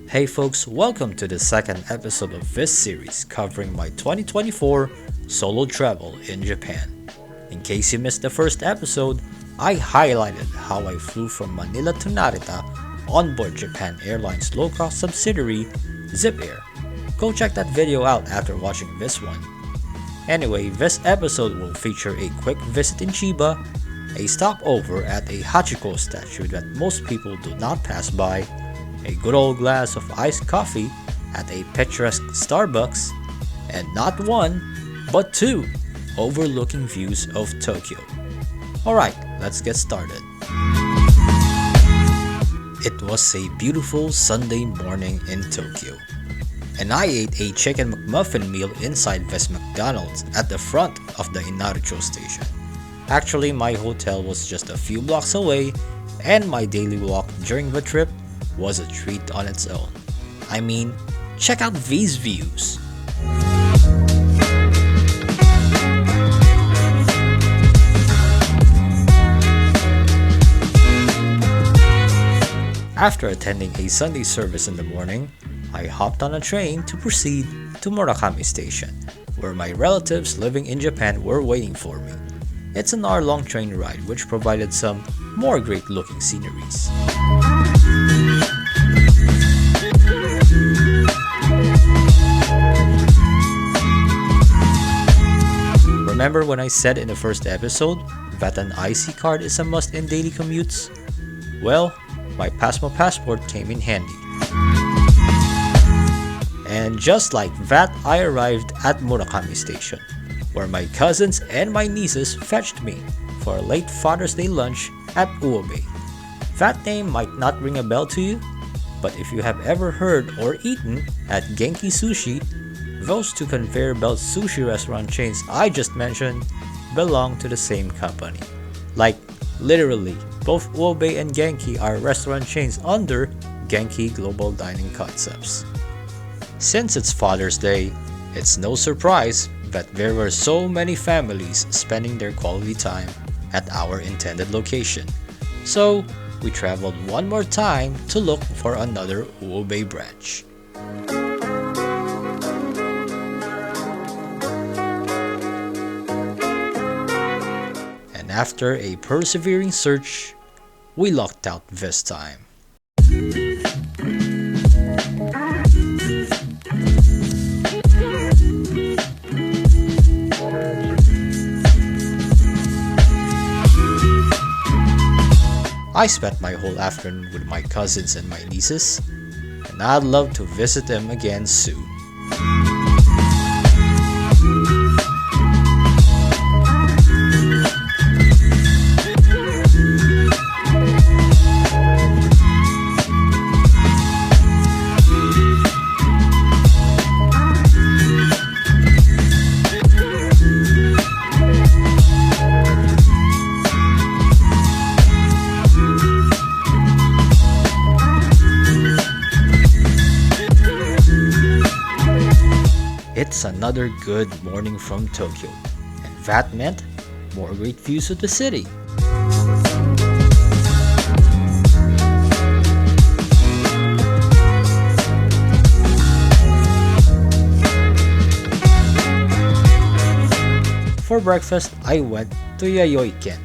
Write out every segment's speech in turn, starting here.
Hey folks, welcome to the second episode of this series covering my 2024 solo travel in Japan. In case you missed the first episode, I highlighted how I flew from Manila to Narita on board Japan Airlines low-cost subsidiary Zip Air. Go check that video out after watching this one. Anyway, this episode will feature a quick visit in Chiba, a stopover at a Hachikō statue that most people do not pass by, a good old glass of iced coffee at a picturesque Starbucks, and not one, but two overlooking views of Tokyo. Alright, let's get started. It was a beautiful Sunday morning in Tokyo, and I ate a chicken McMuffin meal inside this McDonald's at the front of the Inarucho station. Actually, my hotel was just a few blocks away, and my daily walk during the trip was a treat on its own. I mean, check out these views. After attending a Sunday service in the morning, I hopped on a train to proceed to Murakami Station, where my relatives living in Japan were waiting for me. It's an hour-long train ride which provided some more great-looking sceneries. Remember when I said in the first episode that an IC card is a must in daily commutes? Well, my Pasmo passport came in handy. And just like that, I arrived at Murakami Station, where my cousins and my nieces fetched me for a late Father's Day lunch at Uobe. That name might not ring a bell to you, but if you have ever heard or eaten at Genki Sushi, those two conveyor belt sushi restaurant chains I just mentioned belong to the same company. Like, literally, both Uobe and Genki are restaurant chains under Genki Global Dining Concepts. Since it's Father's Day, it's no surprise that there were so many families spending their quality time at our intended location. So, we traveled one more time to look for another Uobe branch. And after a persevering search, we lucked out this time. I spent my whole afternoon with my cousins and my nieces, and I'd love to visit them again soon. It's another good morning from Tokyo, and that meant more great views of the city. For breakfast, I went to Yachiyo,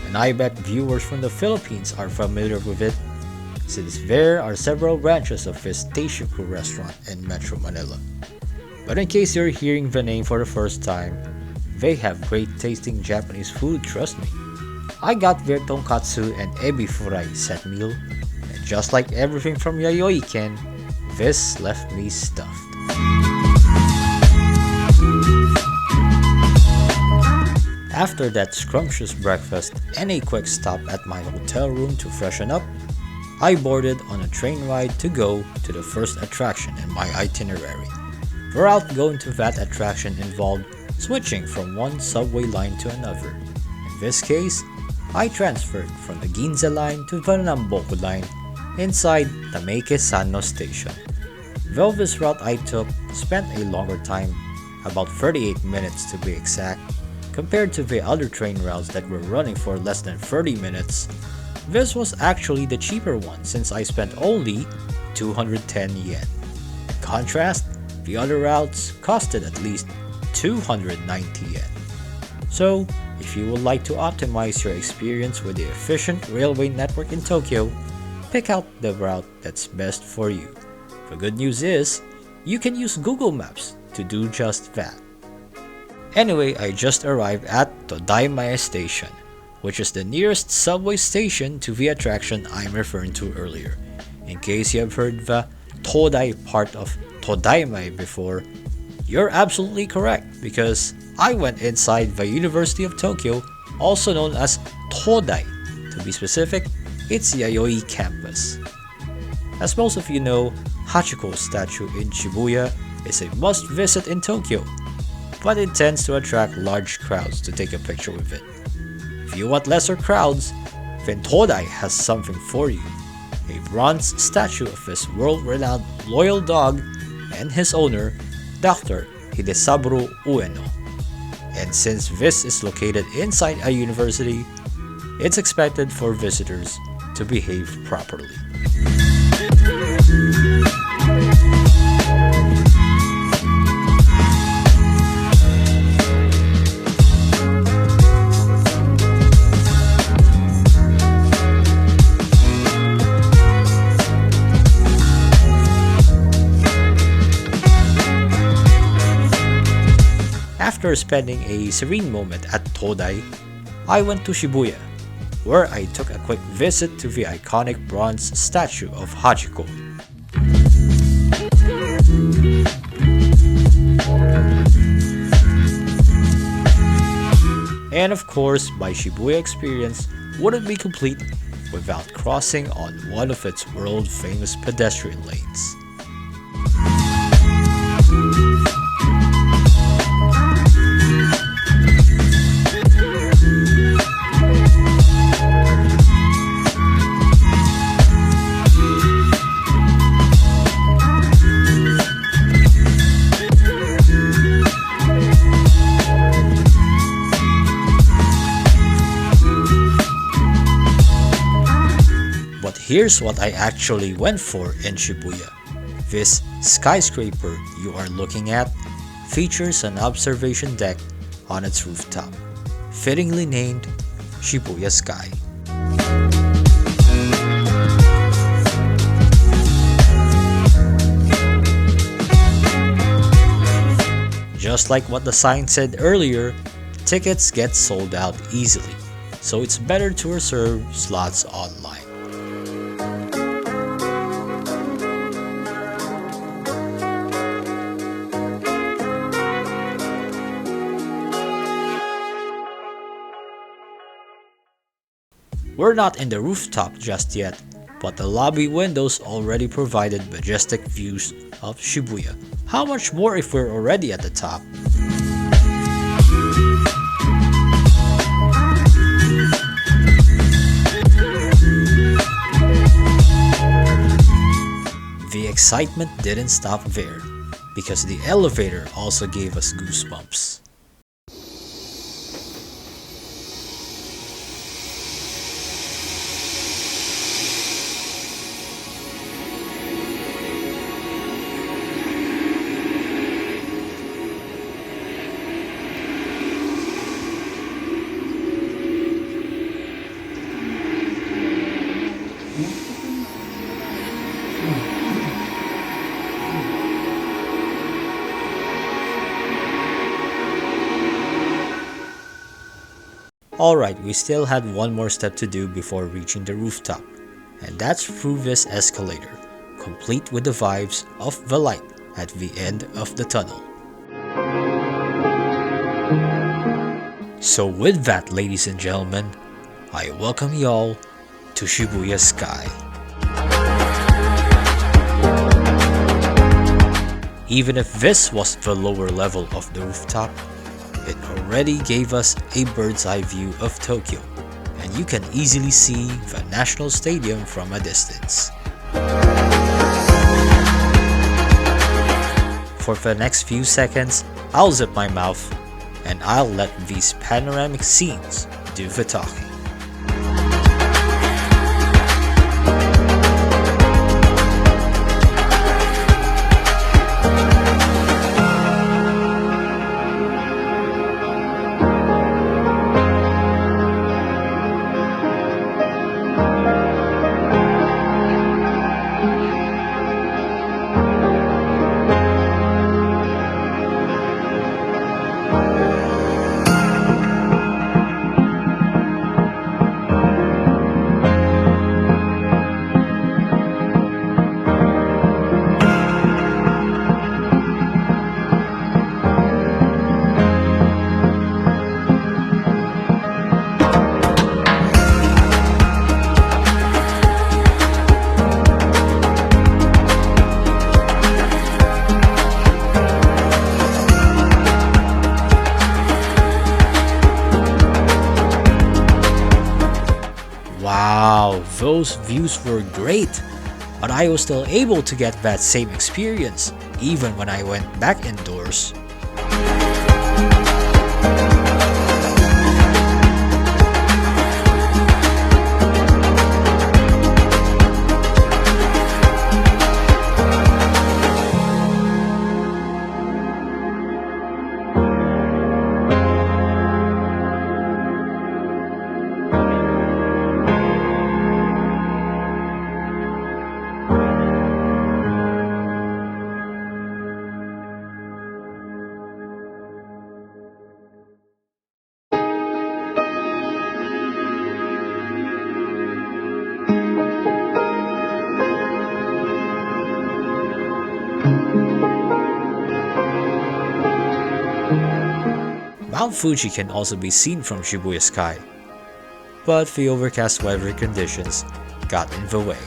and I bet viewers from the Philippines are familiar with it, since there are several branches of this Teishoku restaurant in Metro Manila. But in case you're hearing the name for the first time, they have great tasting Japanese food, trust me. I got their tonkatsu and ebi furai set meal, and just like everything from Yachiyo, this left me stuffed. After that scrumptious breakfast and a quick stop at my hotel room to freshen up, I boarded on a train ride to go to the first attraction in my itinerary. The route going to that attraction involved switching from one subway line to another. In this case, I transferred from the Ginza line to the Namboku line inside Tameike Sanno station. Though this route I took spent a longer time, about 38 minutes to be exact, compared to the other train routes that were running for less than 30 minutes, this was actually the cheaper one since I spent only 210 yen. In contrast, the other routes costed at least 290 yen. So, if you would like to optimize your experience with the efficient railway network in Tokyo, pick out the route that's best for you. The good news is, you can use Google Maps to do just that. Anyway, I just arrived at Todaimaya Station, which is the nearest subway station to the attraction I'm referring to earlier. In case you have heard the Todai part of Todaimai before, you're absolutely correct because I went inside the University of Tokyo, also known as Todai. To be specific, it's Yayoi campus. As most of you know, Hachikō's statue in Shibuya is a must-visit in Tokyo, but it tends to attract large crowds to take a picture with it. If you want lesser crowds, then Todai has something for you. A bronze statue of his world-renowned loyal dog and his owner, Dr. Hidesaburo Ueno. And since this is located inside a university, it's expected for visitors to behave properly. After spending a serene moment at Todai, I went to Shibuya, where I took a quick visit to the iconic bronze statue of Hachikō. And of course, my Shibuya experience wouldn't be complete without crossing on one of its world-famous pedestrian lanes. Here's what I actually went for in Shibuya. This skyscraper you are looking at features an observation deck on its rooftop, fittingly named Shibuya Sky. Just like what the sign said earlier, tickets get sold out easily, so it's better to reserve slots online. We're not in the rooftop just yet, but the lobby windows already provided majestic views of Shibuya. How much more if we're already at the top? The excitement didn't stop there, because the elevator also gave us goosebumps. Alright, we still had one more step to do before reaching the rooftop, and that's through this escalator, complete with the vibes of the light at the end of the tunnel. So with that, ladies and gentlemen, I welcome y'all to Shibuya Sky. Even if this was the lower level of the rooftop, it already gave us a bird's eye view of Tokyo, and you can easily see the National Stadium from a distance. For the next few seconds, I'll zip my mouth, and I'll let these panoramic scenes do the talking. Those views were great, but I was still able to get that same experience even when I went back indoors. Mount Fuji can also be seen from Shibuya Sky, but the overcast weather conditions got in the way.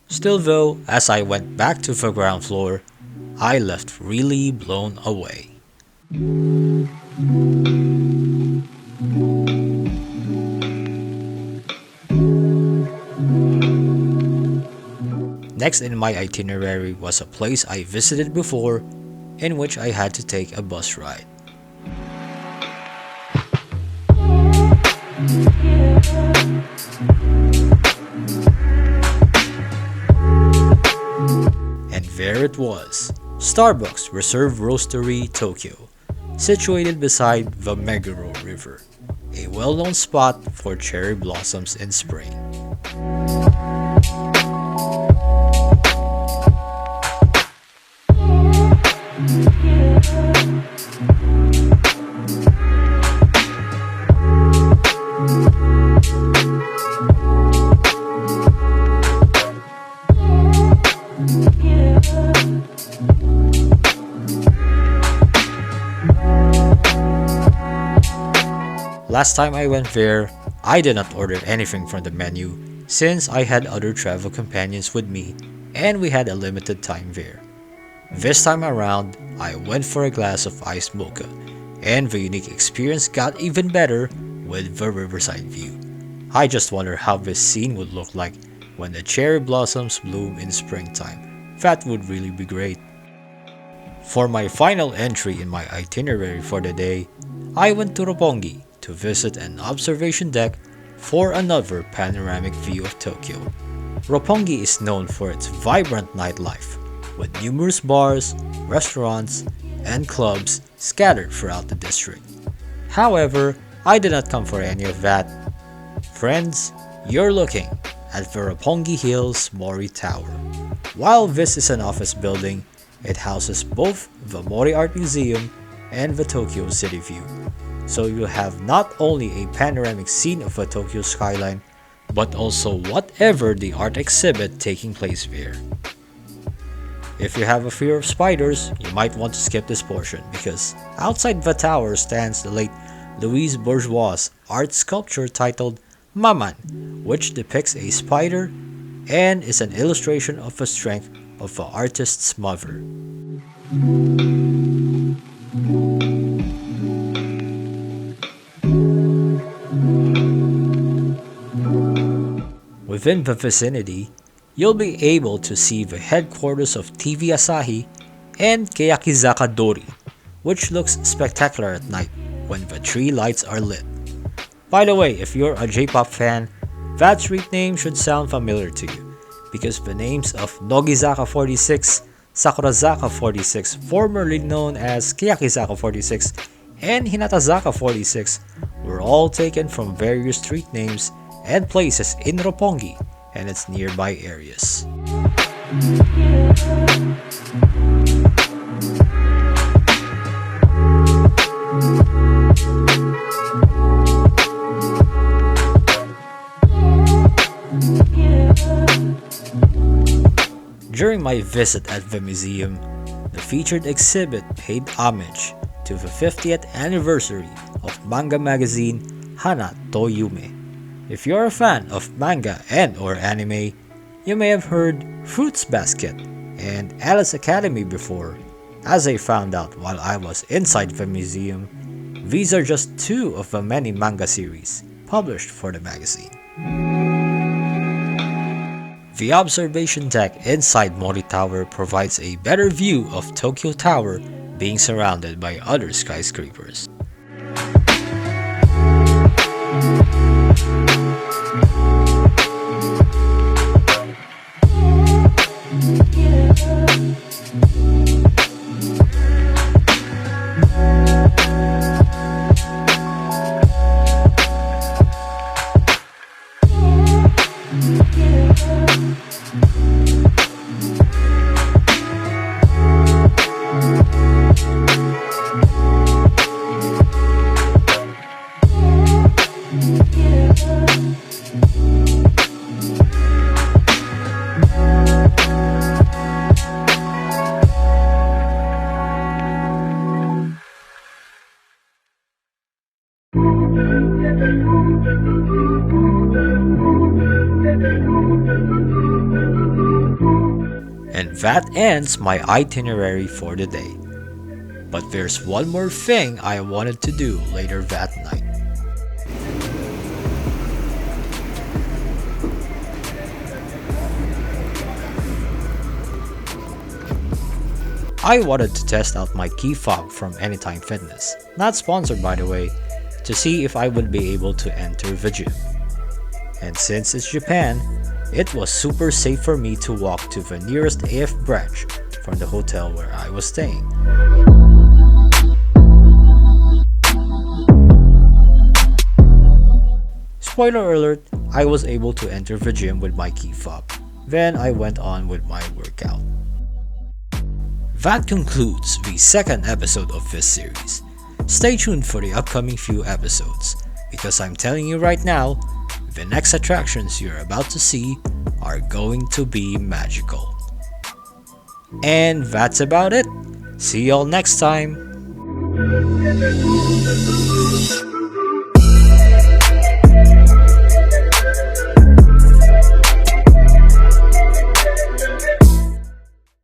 Still though, as I went back to the ground floor, I left really blown away. Next in my itinerary was a place I visited before, in which I had to take a bus ride. And there it was, Starbucks Reserve Roastery, Tokyo, situated beside the Meguro River, a well-known spot for cherry blossoms in spring. Last time I went there, I did not order anything from the menu since I had other travel companions with me and we had a limited time there. This time around, I went for a glass of iced mocha, and the unique experience got even better with the riverside view. I just wonder how this scene would look like when the cherry blossoms bloom in springtime. That would really be great. For my final entry in my itinerary for the day, I went to Roppongi to visit an observation deck for another panoramic view of Tokyo. Roppongi is known for its vibrant nightlife, with numerous bars, restaurants, and clubs scattered throughout the district. However, I did not come for any of that. Friends, you're looking at the Roppongi Hills Mori Tower. While this is an office building, it houses both the Mori Art Museum and the Tokyo City View. So you'll have not only a panoramic scene of the Tokyo skyline, but also whatever the art exhibit taking place there. If you have a fear of spiders, you might want to skip this portion because outside the tower stands the late Louise Bourgeois' art sculpture titled Maman, which depicts a spider and is an illustration of the strength of the artist's mother. Within the vicinity, you'll be able to see the headquarters of TV Asahi and Keyakizaka Dori, which looks spectacular at night when the tree lights are lit. By the way, if you're a J-pop fan, that street name should sound familiar to you, because the names of Nogizaka 46, Sakurazaka 46, formerly known as Keyakizaka 46, and Hinatazaka 46 were all taken from various street names and places in Roppongi and its nearby areas. During my visit at the museum, the featured exhibit paid homage to the 50th anniversary of manga magazine Hana to Yume. If you're a fan of manga and or anime, you may have heard Fruits Basket and Alice Academy before. As I found out while I was inside the museum, these are just two of the many manga series published for the magazine. The observation deck inside Mori Tower provides a better view of Tokyo Tower being surrounded by other skyscrapers. And that ends my itinerary for the day. But there's one more thing I wanted to do later that night. I wanted to test out my key fob from Anytime Fitness, not sponsored by the way, to see if I would be able to enter the gym. And since it's Japan, it was super safe for me to walk to the nearest AF branch from the hotel where I was staying. Spoiler alert, I was able to enter the gym with my key fob. Then I went on with my workout. That concludes the second episode of this series. Stay tuned for the upcoming few episodes, because I'm telling you right now, the next attractions you're about to see are going to be magical. And that's about it. See y'all next time.